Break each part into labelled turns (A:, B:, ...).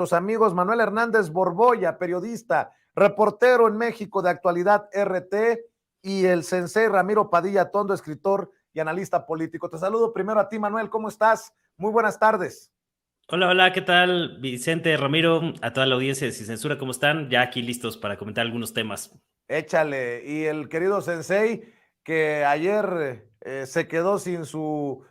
A: Los amigos Manuel Hernández Borboya, periodista, reportero en México de Actualidad RT, y el sensei Ramiro Padilla Tondo, escritor y analista político. Te saludo primero a ti, Manuel, ¿cómo estás? Muy buenas tardes.
B: Hola, ¿qué tal? Vicente, Ramiro, a toda la audiencia de Sin Censura, ¿cómo están? Ya aquí listos para comentar algunos temas.
A: Échale. Y el querido sensei, que ayer se quedó sin su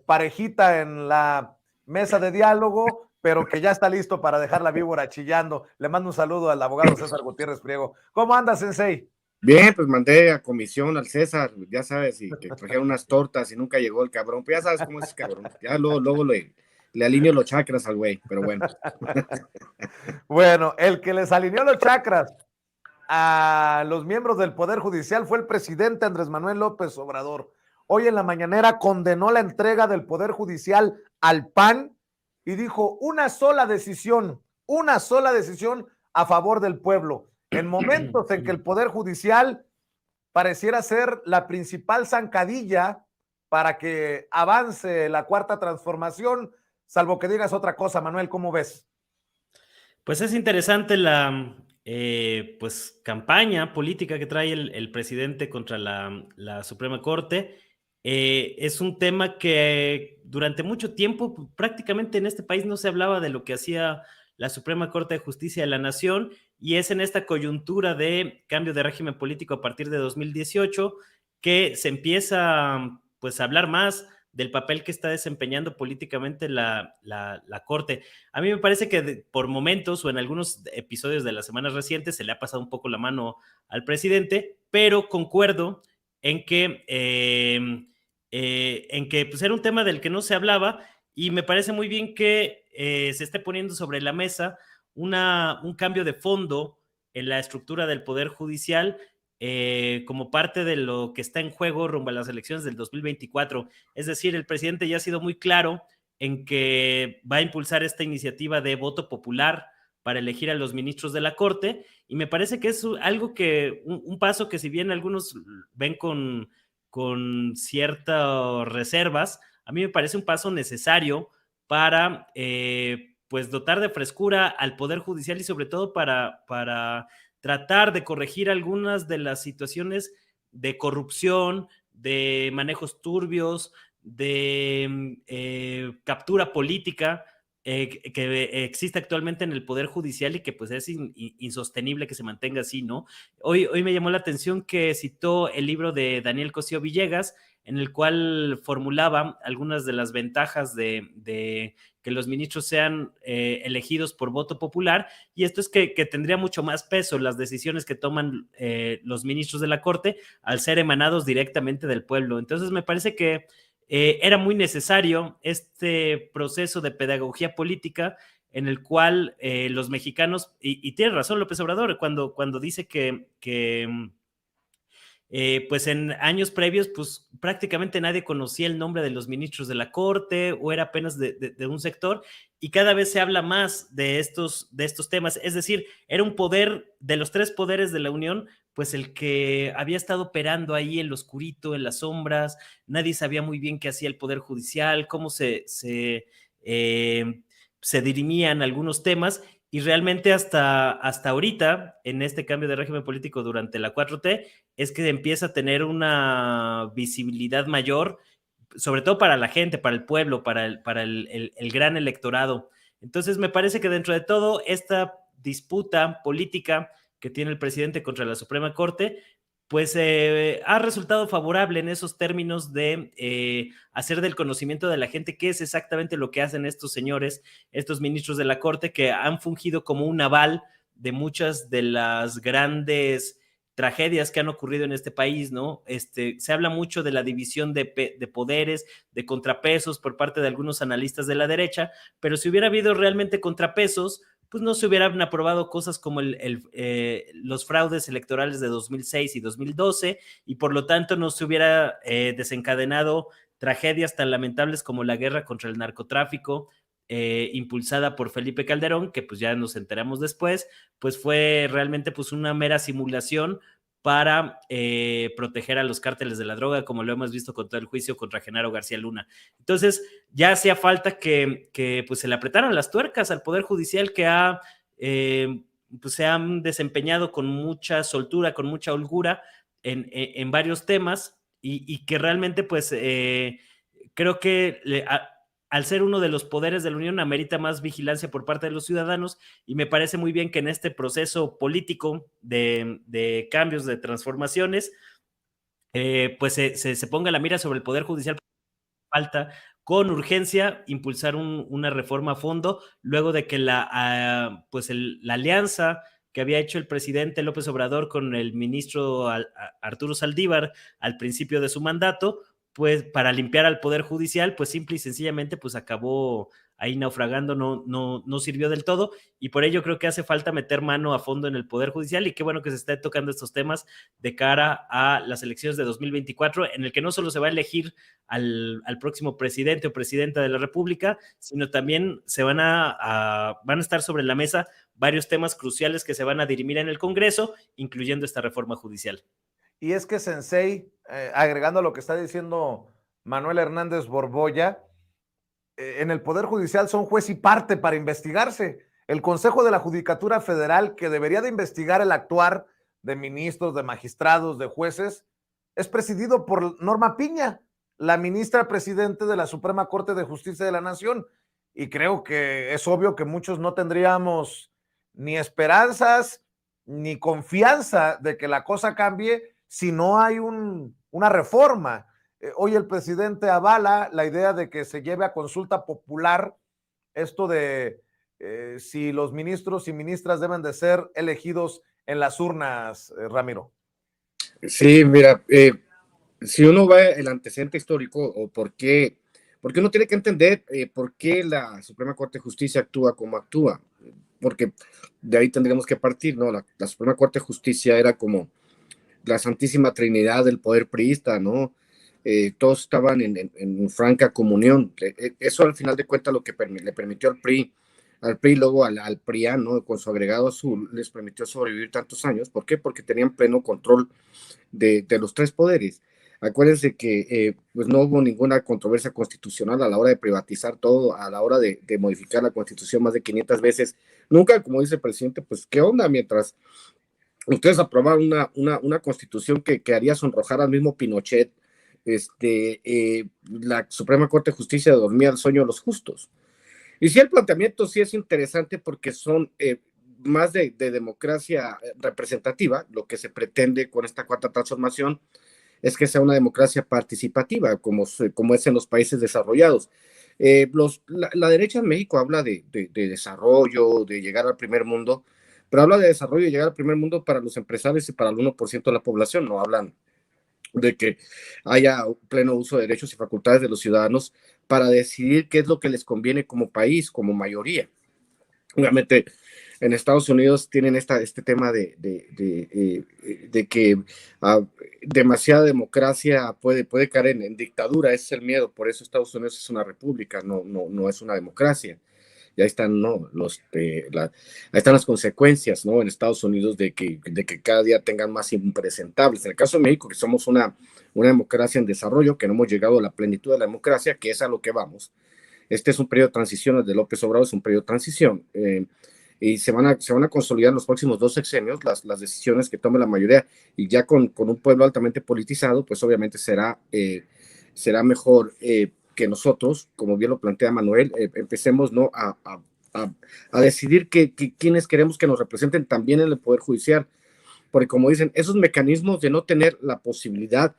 A: parejita en la mesa de diálogo, pero que ya está listo para dejar la víbora chillando. Le mando un saludo al abogado César Gutiérrez Priego. ¿Cómo anda, sensei?
C: Bien, pues mandé a comisión al César, ya sabes, y que trajeron unas tortas y nunca llegó el cabrón. Pues ya sabes cómo es ese cabrón. Ya luego le alineo los chakras al güey, pero bueno.
A: Bueno, el que les alineó los chakras a los miembros del Poder Judicial fue el presidente Andrés Manuel López Obrador. Hoy en la mañanera condenó la entrega del Poder Judicial al PAN y dijo una sola decisión a favor del pueblo. En momentos en que el Poder Judicial pareciera ser la principal zancadilla para que avance la cuarta transformación, salvo que digas otra cosa, Manuel, ¿cómo ves?
B: Pues es interesante la pues, campaña política que trae el presidente contra la Suprema Corte. Es un tema que durante mucho tiempo prácticamente en este país no se hablaba de lo que hacía la Suprema Corte de Justicia de la Nación, y es en esta coyuntura de cambio de régimen político a partir de 2018 que se empieza pues a hablar más del papel que está desempeñando políticamente la Corte. A mí me parece que por momentos o en algunos episodios de las semanas recientes se le ha pasado un poco la mano al presidente, pero concuerdo en que, pues era un tema del que no se hablaba, y me parece muy bien que se esté poniendo sobre la mesa un cambio de fondo en la estructura del Poder Judicial, como parte de lo que está en juego rumbo a las elecciones del 2024. Es decir, el presidente ya ha sido muy claro en que va a impulsar esta iniciativa de voto popular para elegir a los ministros de la Corte, y me parece que es algo que, un paso que si bien algunos ven con ciertas reservas, a mí me parece un paso necesario para pues dotar de frescura al Poder Judicial, y sobre todo para tratar de corregir algunas de las situaciones de corrupción, de manejos turbios, de captura política que existe actualmente en el Poder Judicial, y que pues es insostenible que se mantenga así, ¿no? Hoy me llamó la atención que citó el libro de Daniel Cosío Villegas, en el cual formulaba algunas de las ventajas de que los ministros sean elegidos por voto popular, y esto es que tendría mucho más peso las decisiones que toman los ministros de la Corte al ser emanados directamente del pueblo. Entonces me parece que era muy necesario este proceso de pedagogía política en el cual los mexicanos, y tiene razón López Obrador cuando dice que pues en años previos, pues prácticamente nadie conocía el nombre de los ministros de la Corte, o era apenas de un sector, y cada vez se habla más de estos temas. Es decir, era un poder de los tres poderes de la Unión, pues el que había estado operando ahí en lo oscurito, en las sombras. Nadie sabía muy bien qué hacía el Poder Judicial, cómo se dirimían algunos temas, y realmente hasta ahorita, en este cambio de régimen político durante la 4T, es que empieza a tener una visibilidad mayor, sobre todo para la gente, para el pueblo, para el gran electorado. Entonces me parece que dentro de todo esta disputa política que tiene el presidente contra la Suprema Corte, pues ha resultado favorable en esos términos de hacer del conocimiento de la gente qué es exactamente lo que hacen estos señores, estos ministros de la Corte, que han fungido como un aval de muchas de las grandes tragedias que han ocurrido en este país, ¿no? Se habla mucho de la división de poderes, de contrapesos por parte de algunos analistas de la derecha, pero si hubiera habido realmente contrapesos, pues no se hubieran aprobado cosas como los fraudes electorales de 2006 y 2012, y por lo tanto no se hubiera desencadenado tragedias tan lamentables como la guerra contra el narcotráfico, impulsada por Felipe Calderón, que pues ya nos enteramos después, pues fue realmente pues una mera simulación para proteger a los cárteles de la droga, como lo hemos visto con todo el juicio contra Genaro García Luna. Entonces, ya hacía falta que pues, se le apretaran las tuercas al Poder Judicial, que pues, se han desempeñado con mucha soltura, con mucha holgura en varios temas, y que realmente, pues, creo que al ser uno de los poderes de la Unión, amerita más vigilancia por parte de los ciudadanos, y me parece muy bien que en este proceso político de cambios, de transformaciones, pues se ponga la mira sobre el Poder Judicial. Falta con urgencia impulsar una reforma a fondo, luego de que pues la alianza que había hecho el presidente López Obrador con el ministro Arturo Saldívar al principio de su mandato, pues para limpiar al Poder Judicial, pues simple y sencillamente pues acabó ahí naufragando, no sirvió del todo, y por ello creo que hace falta meter mano a fondo en el Poder Judicial, y qué bueno que se esté tocando estos temas de cara a las elecciones de 2024, en el que no solo se va a elegir al próximo presidente o presidenta de la República, sino también van a estar sobre la mesa varios temas cruciales que se van a dirimir en el Congreso, incluyendo esta reforma judicial.
A: Y es que, Sensei, agregando a lo que está diciendo Manuel Hernández Borbolla, en el Poder Judicial son juez y parte para investigarse. El Consejo de la Judicatura Federal, que debería de investigar el actuar de ministros, de magistrados, de jueces, es presidido por Norma Piña, la ministra presidente de la Suprema Corte de Justicia de la Nación. Y creo que es obvio que muchos no tendríamos ni esperanzas ni confianza de que la cosa cambie si no hay una reforma. Hoy el presidente avala la idea de que se lleve a consulta popular esto de si los ministros y ministras deben de ser elegidos en las urnas, Ramiro.
C: Sí, mira, si uno va el antecedente histórico o porque uno tiene que entender por qué la Suprema Corte de Justicia actúa como actúa, porque de ahí tendríamos que partir, ¿no? La Suprema Corte de Justicia era como la Santísima Trinidad del poder priista, ¿no? Todos estaban en franca comunión. Eso al final de cuentas lo que le permitió al PRI luego al PRIAN, ¿no? Con su agregado azul, les permitió sobrevivir tantos años. ¿Por qué? Porque tenían pleno control de los tres poderes. Acuérdense que pues no hubo ninguna controversia constitucional a la hora de privatizar todo, a la hora de modificar la Constitución más de 500 veces. Nunca, como dice el presidente, pues ¿qué onda? Mientras ustedes aprobaron una Constitución que haría sonrojar al mismo Pinochet, la Suprema Corte de Justicia dormía el sueño de los justos. Y sí, el planteamiento sí es interesante porque son más de democracia representativa. Lo que se pretende con esta cuarta transformación es que sea una democracia participativa, como es en los países desarrollados. La derecha en México habla de desarrollo, de llegar al primer mundo, pero habla de desarrollo y llegar al primer mundo para los empresarios y para el 1% de la población. No hablan de que haya pleno uso de derechos y facultades de los ciudadanos para decidir qué es lo que les conviene como país, como mayoría. Obviamente, en Estados Unidos tienen este tema de que demasiada democracia puede caer en dictadura. Ese es el miedo. Por eso Estados Unidos es una república, no es una democracia. Y ahí están, ahí están las consecuencias, ¿no? En Estados Unidos de que cada día tengan más impresentables. En el caso de México, que somos una democracia en desarrollo, que no hemos llegado a la plenitud de la democracia, que es a lo que vamos. Este es un periodo de transición, desde López Obrador es un periodo de transición. Y se van a consolidar en los próximos 2 sexenios las decisiones que tome la mayoría, y ya con un pueblo altamente politizado, pues obviamente será mejor que nosotros, como bien lo plantea Manuel, empecemos, ¿no? a decidir quiénes queremos que nos representen también en el Poder Judicial, porque como dicen, esos mecanismos de no tener la posibilidad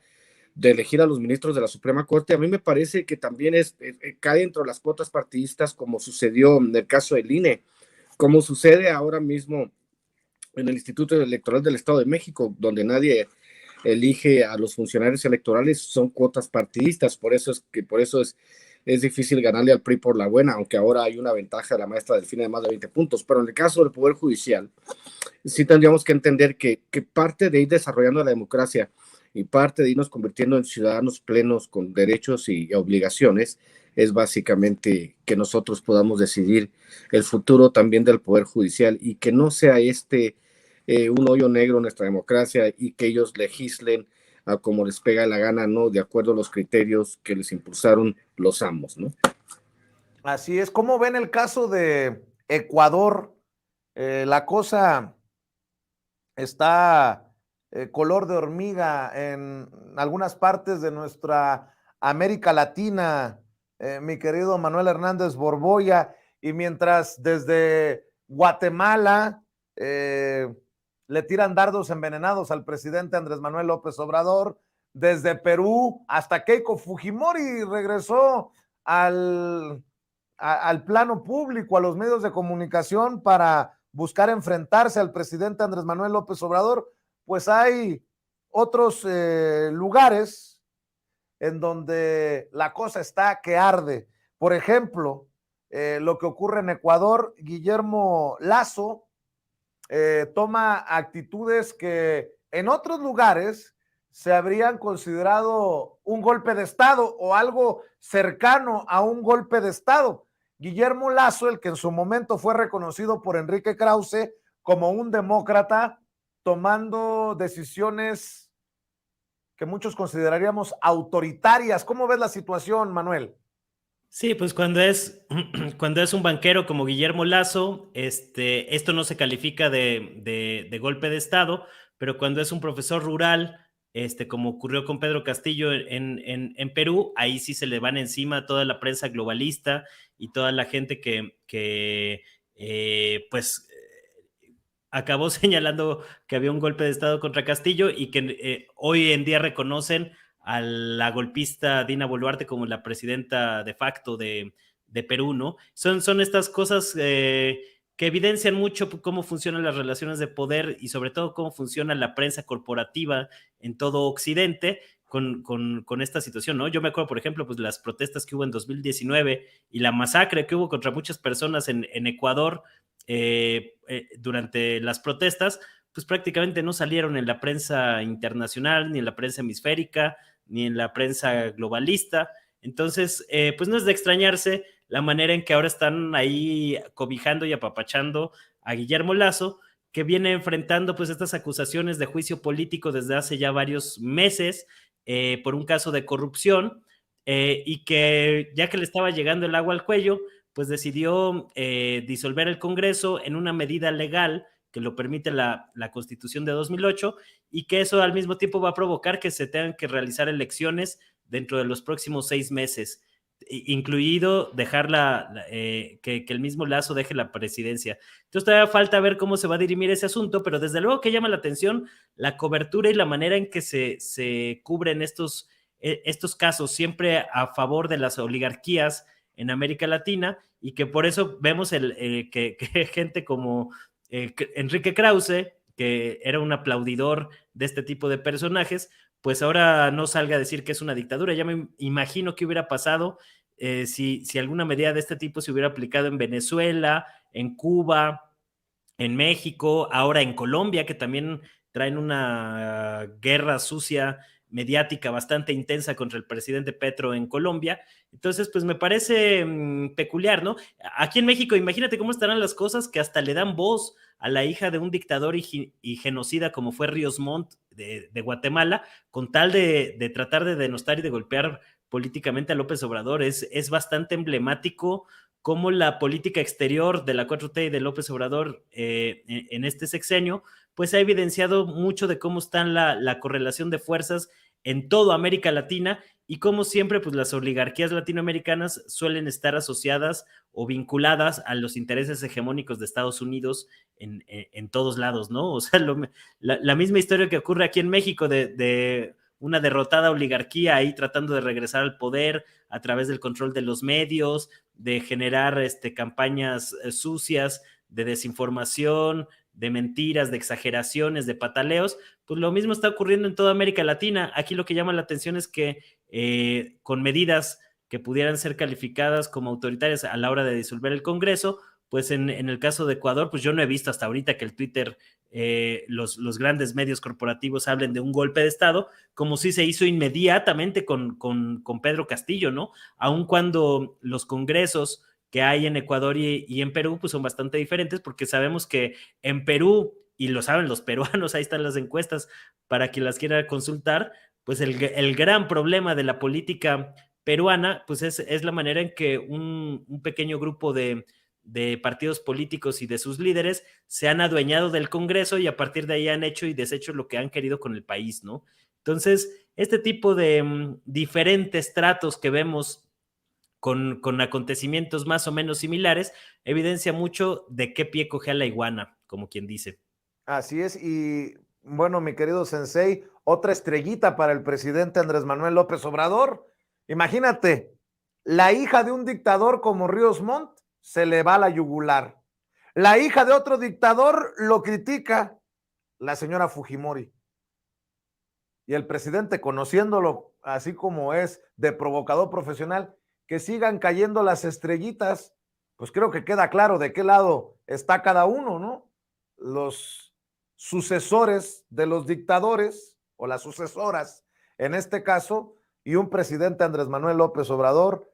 C: de elegir a los ministros de la Suprema Corte, a mí me parece que también cae dentro de las cuotas partidistas, como sucedió en el caso del INE, como sucede ahora mismo en el Instituto Electoral del Estado de México, donde nadie elige a los funcionarios electorales, son cuotas partidistas. Por eso es difícil ganarle al PRI por la buena, aunque ahora hay una ventaja de la maestra Delfina de más de 20 puntos. Pero en el caso del Poder Judicial, sí tendríamos que entender que parte de ir desarrollando la democracia y parte de irnos convirtiendo en ciudadanos plenos con derechos y obligaciones es básicamente que nosotros podamos decidir el futuro también del Poder Judicial, y que no sea un hoyo negro en nuestra democracia y que ellos legislen a como les pega la gana, ¿no? De acuerdo a los criterios que les impulsaron los amos, ¿no?
A: Así es. ¿Cómo ven el caso de Ecuador? La cosa está color de hormiga en algunas partes de nuestra América Latina, mi querido Manuel Hernández Borboya, y mientras desde Guatemala le tiran dardos envenenados al presidente Andrés Manuel López Obrador, desde Perú hasta Keiko Fujimori regresó al plano público, a los medios de comunicación para buscar enfrentarse al presidente Andrés Manuel López Obrador, pues hay otros lugares en donde la cosa está que arde. Por ejemplo, lo que ocurre en Ecuador, Guillermo Lasso toma actitudes que en otros lugares se habrían considerado un golpe de Estado o algo cercano a un golpe de Estado. Guillermo Lasso, el que en su momento fue reconocido por Enrique Krause como un demócrata, tomando decisiones que muchos consideraríamos autoritarias. ¿Cómo ves la situación, Manuel?
B: Sí, pues cuando es un banquero como Guillermo Lasso, esto no se califica de golpe de Estado, pero cuando es un profesor rural, como ocurrió con Pedro Castillo en Perú, ahí sí se le van encima toda la prensa globalista y toda la gente que acabó señalando que había un golpe de Estado contra Castillo y que hoy en día reconocen a la golpista Dina Boluarte como la presidenta de facto de Perú, ¿no? Son estas cosas que evidencian mucho cómo funcionan las relaciones de poder y sobre todo cómo funciona la prensa corporativa en todo Occidente con esta situación, ¿no? Yo me acuerdo, por ejemplo, pues las protestas que hubo en 2019 y la masacre que hubo contra muchas personas en Ecuador durante las protestas, pues prácticamente no salieron en la prensa internacional, ni en la prensa hemisférica, ni en la prensa globalista. Entonces, pues no es de extrañarse la manera en que ahora están ahí cobijando y apapachando a Guillermo Lasso, que viene enfrentando pues estas acusaciones de juicio político desde hace ya varios meses por un caso de corrupción y que ya que le estaba llegando el agua al cuello, pues decidió disolver el Congreso en una medida legal que lo permite la Constitución de 2008 y que eso al mismo tiempo va a provocar que se tengan que realizar elecciones dentro de los próximos 6 meses, incluido dejar que el mismo Lasso deje la presidencia. Entonces todavía falta ver cómo se va a dirimir ese asunto, pero desde luego que llama la atención la cobertura y la manera en que se cubren estos casos, siempre a favor de las oligarquías en América Latina, y que por eso vemos que gente como Enrique Krause, que era un aplaudidor de este tipo de personajes, pues ahora no salga a decir que es una dictadura. Ya me imagino que hubiera pasado si alguna medida de este tipo se hubiera aplicado en Venezuela, en Cuba, en México, ahora en Colombia, que también traen una guerra sucia mediática bastante intensa contra el presidente Petro en Colombia. Entonces, pues me parece peculiar, ¿no? Aquí en México, imagínate cómo estarán las cosas que hasta le dan voz a la hija de un dictador y genocida como fue Ríos Montt de Guatemala, con tal de tratar de denostar y de golpear políticamente a López Obrador. Es bastante emblemático cómo la política exterior de la 4T y de López Obrador en este sexenio, pues ha evidenciado mucho de cómo está la correlación de fuerzas en toda América Latina y cómo siempre pues las oligarquías latinoamericanas suelen estar asociadas o vinculadas a los intereses hegemónicos de Estados Unidos en todos lados, ¿no? O sea, la misma historia que ocurre aquí en México de una derrotada oligarquía ahí tratando de regresar al poder a través del control de los medios, de generar campañas sucias de desinformación, de mentiras, de exageraciones, de pataleos, pues lo mismo está ocurriendo en toda América Latina. Aquí lo que llama la atención es que con medidas que pudieran ser calificadas como autoritarias a la hora de disolver el Congreso, pues en el caso de Ecuador, pues yo no he visto hasta ahorita que el Twitter, los grandes medios corporativos hablen de un golpe de Estado, como si se hizo inmediatamente con Pedro Castillo, ¿no? Aun cuando los congresos que hay en Ecuador y en Perú, pues son bastante diferentes, porque sabemos que en Perú y lo saben los peruanos, ahí están las encuestas para quien las quiera consultar, pues el gran problema de la política peruana, pues es la manera en que un pequeño grupo de partidos políticos y de sus líderes se han adueñado del Congreso y a partir de ahí han hecho y deshecho lo que han querido con el país, ¿no? Entonces, este tipo de diferentes tratos que vemos con acontecimientos más o menos similares, evidencia mucho de qué pie cogea la iguana, como quien dice.
A: Así es, y bueno, mi querido Sensei, otra estrellita para el presidente Andrés Manuel López Obrador. Imagínate, la hija de un dictador como Ríos Montt se le va a la yugular. La hija de otro dictador lo critica, la señora Fujimori. Y el presidente, conociéndolo así como es de provocador profesional, que sigan cayendo las estrellitas, pues creo que queda claro de qué lado está cada uno, ¿no? Los sucesores de los dictadores o las sucesoras en este caso, y un presidente Andrés Manuel López Obrador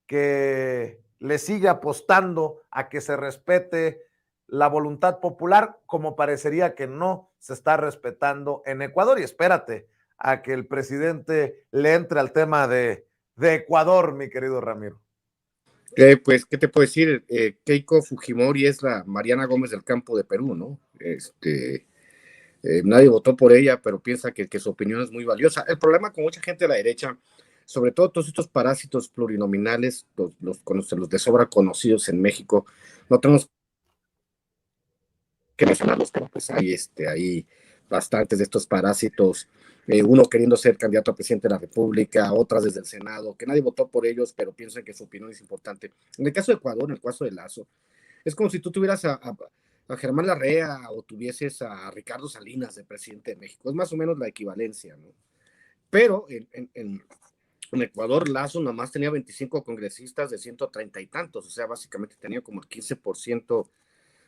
A: que le sigue apostando a que se respete la voluntad popular, como parecería que no se está respetando en Ecuador. Y espérate a que el presidente le entre al tema de Ecuador, mi querido Ramiro.
C: Pues, ¿qué te puedo decir? Keiko Fujimori es la Mariana Gómez del Campo de Perú, ¿no? Nadie votó por ella, pero piensa que su opinión es muy valiosa. El problema con mucha gente de la derecha, sobre todo todos estos parásitos plurinominales, los de sobra conocidos en México, no tenemos que mencionarlos, pero pues hay bastantes de estos parásitos, uno queriendo ser candidato a presidente de la República, otras desde el Senado, que nadie votó por ellos, pero piensan que su opinión es importante. En el caso de Ecuador, en el caso de Lazo, es como si tú tuvieras a Germán Larrea o tuvieses a Ricardo Salinas de presidente de México. Es más o menos la equivalencia, ¿no? Pero en Ecuador, Lazo nada más tenía 25 congresistas de 130 y tantos, o sea, básicamente tenía como el 15%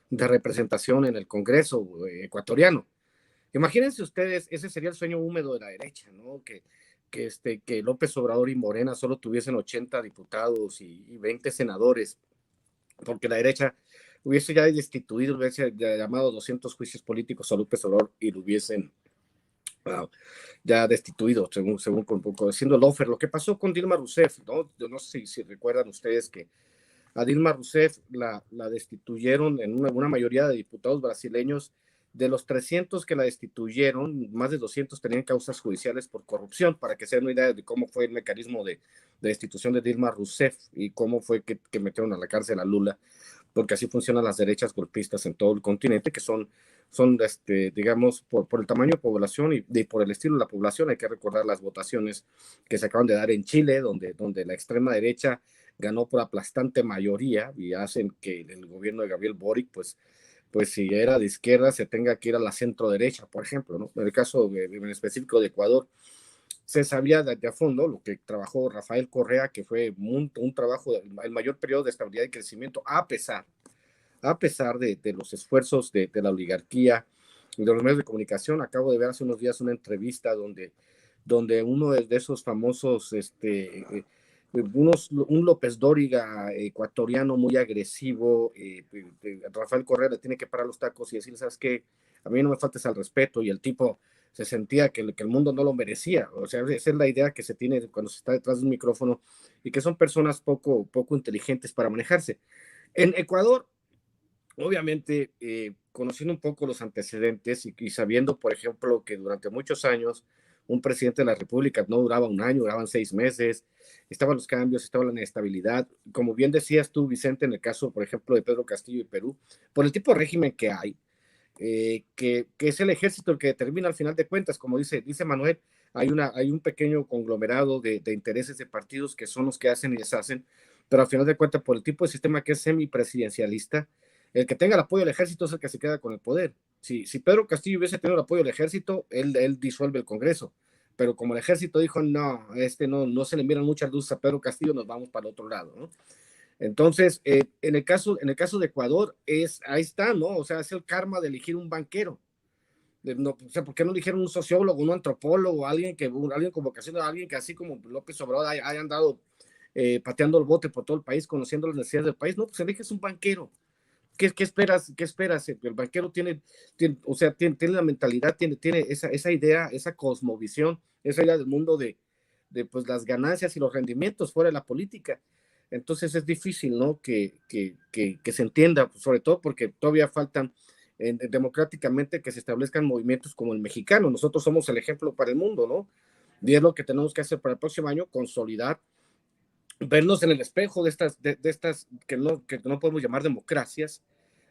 C: de representación en el Congreso ecuatoriano. Imagínense ustedes, ese sería el sueño húmedo de la derecha, ¿no? Que López Obrador y Morena solo tuviesen 80 diputados y 20 senadores, porque la derecha hubiese ya destituido, hubiese llamado 200 juicios políticos a López Obrador y lo hubiesen ya destituido, según siendo Lofer. Lo que pasó con Dilma Rousseff, ¿no? Yo no sé si recuerdan ustedes que a Dilma Rousseff la destituyeron en una mayoría de diputados brasileños. De los 300 que la destituyeron, más de 200 tenían causas judiciales por corrupción, para que se den una idea de cómo fue el mecanismo de destitución de Dilma Rousseff y cómo fue que metieron a la cárcel a Lula, porque así funcionan las derechas golpistas en todo el continente, que son digamos, por el tamaño de población y por el estilo de la población. Hay que recordar las votaciones que se acaban de dar en Chile, donde la extrema derecha ganó por aplastante mayoría y hacen que el gobierno de Gabriel Boric, pues si era de izquierda, se tenga que ir a la centro derecha, por ejemplo, ¿no? En el caso en específico de Ecuador, se sabía de a fondo lo que trabajó Rafael Correa, que fue un trabajo, el mayor periodo de estabilidad y crecimiento, a pesar de los esfuerzos de la oligarquía y de los medios de comunicación. Acabo de ver hace unos días una entrevista donde uno de esos famosos, un López Dóriga ecuatoriano muy agresivo, Rafael Correa le tiene que parar los tacos y decirle, ¿sabes qué? A mí no me faltes al respeto, y el tipo se sentía que el mundo no lo merecía. O sea, esa es la idea que se tiene cuando se está detrás de un micrófono, y que son personas poco inteligentes para manejarse. En Ecuador, obviamente, conociendo un poco los antecedentes y sabiendo, por ejemplo, que durante muchos años un presidente de la República no duraba un año, duraban 6 meses, estaban los cambios, estaba la inestabilidad. Como bien decías tú, Vicente, en el caso, por ejemplo, de Pedro Castillo y Perú, por el tipo de régimen que hay, que es el ejército el que determina al final de cuentas, como dice Manuel, hay un pequeño conglomerado de intereses de partidos que son los que hacen y deshacen, pero al final de cuentas, por el tipo de sistema que es semipresidencialista, el que tenga el apoyo del ejército es el que se queda con el poder. Si Pedro Castillo hubiese tenido el apoyo del ejército, él disuelve el Congreso, pero como el ejército dijo, no, no se le miran muchas luces a Pedro Castillo, nos vamos para el otro lado, ¿no? Entonces, en el caso de Ecuador, ahí está, ¿no? O sea, es el karma de elegir un banquero. No, o sea, ¿por qué no eligieron un sociólogo, un antropólogo, alguien con vocación, alguien que así como López Obrador haya andado pateando el bote por todo el país, conociendo las necesidades del país? No, pues eliges un banquero. ¿Qué esperas? ¿Qué esperas? El banquero tiene la mentalidad, tiene esa idea, esa cosmovisión, esa idea del mundo de pues las ganancias y los rendimientos fuera de la política. Entonces es difícil, ¿no? Que se entienda, sobre todo porque todavía faltan democráticamente que se establezcan movimientos como el mexicano. Nosotros somos el ejemplo para el mundo, ¿no? Y es lo que tenemos que hacer para el próximo año, consolidar, vernos en el espejo de estas que no podemos llamar democracias,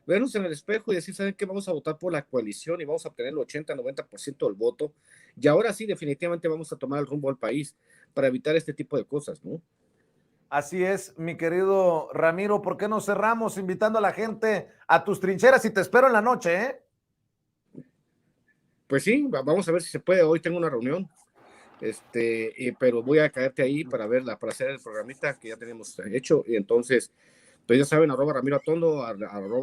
C: vernos en el espejo y decir, ¿saben qué? Vamos a votar por la coalición y vamos a obtener el 80-90% del voto. Y ahora sí, definitivamente vamos a tomar el rumbo al país para evitar este tipo de cosas, ¿no?
A: Así es, mi querido Ramiro. ¿Por qué no cerramos invitando a la gente a tus trincheras? Y te espero en la noche, ¿eh?
C: Pues sí, vamos a ver si se puede. Hoy tengo una reunión, pero voy a caerte ahí para hacer el programita que ya tenemos hecho. Y entonces, pues ya saben, @Ramiro Atondo,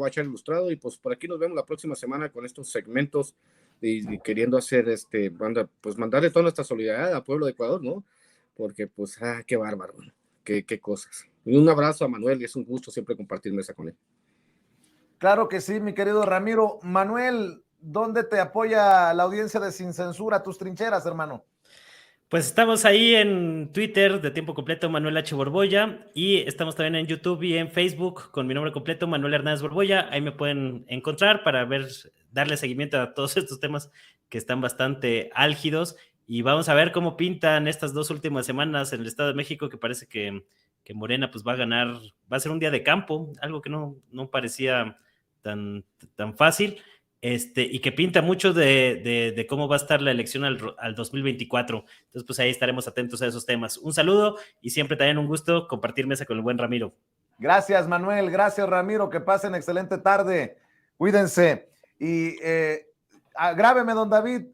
C: @Char Ilustrado, y pues por aquí nos vemos la próxima semana con estos segmentos y queriendo hacer mandarle toda nuestra solidaridad al pueblo de Ecuador, ¿no? Porque pues, qué bárbaro, qué cosas. Y un abrazo a Manuel, y es un gusto siempre compartir mesa con él.
A: Claro que sí, mi querido Ramiro. Manuel, ¿dónde te apoya la audiencia de Sin Censura, tus trincheras, hermano?
B: Pues estamos ahí en Twitter de tiempo completo, Manuel H. Borbolla, y estamos también en YouTube y en Facebook con mi nombre completo, Manuel Hernández Borbolla. Ahí me pueden encontrar para darle seguimiento a todos estos temas que están bastante álgidos, y vamos a ver cómo pintan estas 2 últimas semanas en el Estado de México, que parece que Morena pues va a ganar, va a ser un día de campo, algo que no parecía tan fácil. Y que pinta mucho de cómo va a estar la elección al 2024. Entonces, pues ahí estaremos atentos a esos temas. Un saludo y siempre también un gusto compartir mesa con el buen Ramiro.
A: Gracias, Manuel. Gracias, Ramiro. Que pasen excelente tarde. Cuídense. Y grábeme, don David.